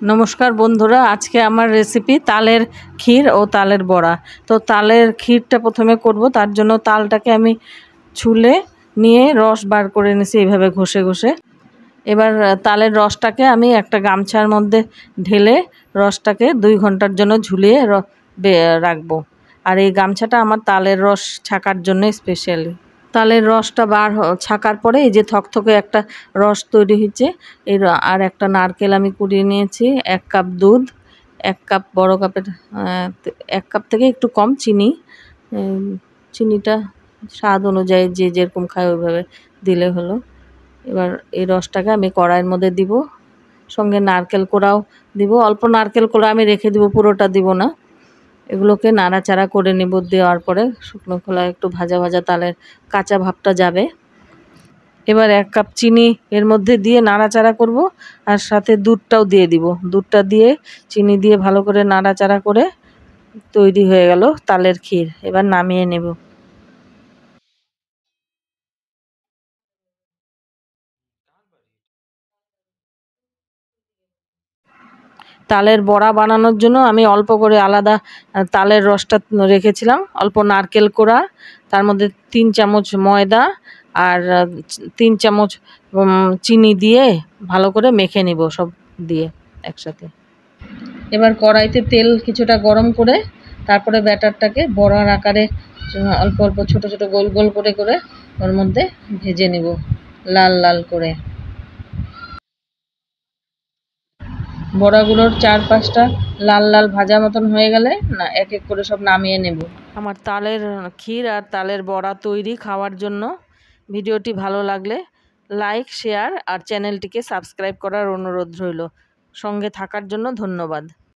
নমস্কার বন্ধুরা, আজকে আমার রেসিপি তালের ক্ষীর ও তালের বড়া। তো তালের ক্ষীরটা প্রথমে করব, তার জন্য তালটাকে আমি ছুলে নিয়ে রস বার করে নিয়েছি এইভাবে ঘষে ঘষে। এবার তালের রসটাকে আমি একটা গামছার মধ্যে ঢেলে রসটাকে 2 ঘন্টার জন্য ঝুলিয়ে রাখবো। আর এই গামছাটা আমার তালের রস ছাকার জন্য স্পেশালি। তালের রসটা ছাকার পরে এই যে থকথকে একটা রস তৈরি হয়েছে, আর একটা নারকেল আমি কুড়িয়ে নিয়েছি, 1 কাপ দুধ, 1 কাপ বড় কাপের 1 কাপ থেকে একটু কম চিনি। চিনিটা স্বাদ অনুযায়ী যে যেরকম খায় ওইভাবে দিলে হলো। এবার এই রসটাকে আমি কড়াইয়ের মধ্যে দিব, সঙ্গে নারকেল কোড়াও দিব। অল্প নারকেল কোড়া আমি রেখে দিব, পুরোটা দিব না। এগুলোকে নাড়াচাড়া করে নেব। দেওয়ার পরে শুকনো খোলায় একটু ভাজা ভাজা তালের কাঁচা ভাবটা যাবে। এবার 1 কাপ চিনি এর মধ্যে দিয়ে নাড়াচাড়া করব, আর সাথে দুধটাও দিয়ে দিব। দুধটা দিয়ে চিনি দিয়ে ভালো করে নাড়াচাড়া করে তৈরি হয়ে গেল তালের ক্ষীর। এবার নামিয়ে নেব। তালের বড়া বানানোর জন্য আমি অল্প করে আলাদা তালের রসটা রেখেছিলাম, অল্প নারকেল কোড়া, তার মধ্যে 3 চামচ ময়দা আর 3 চামচ চিনি দিয়ে ভালো করে মেখে নিব সব দিয়ে একসাথে। এবার কড়াইতে তেল কিছুটা গরম করে তারপরে ব্যাটারটাকে বড়ার আকারে অল্প অল্প ছোট ছোট গোল গোল করে করে ওর মধ্যে ভেজে নিব লাল লাল করে। বড়াগুলোর 4-5টা লাল লাল ভাজা মতন হয়ে গেলে না এক এক করে সব নামিয়ে নেব। আমার তালের ক্ষীর আর তালের বড়া তৈরি খাওয়ার জন্য। ভিডিওটি ভালো লাগলে লাইক, শেয়ার আর চ্যানেলটিকে সাবস্ক্রাইব করার অনুরোধ রইল। সঙ্গে থাকার জন্য ধন্যবাদ।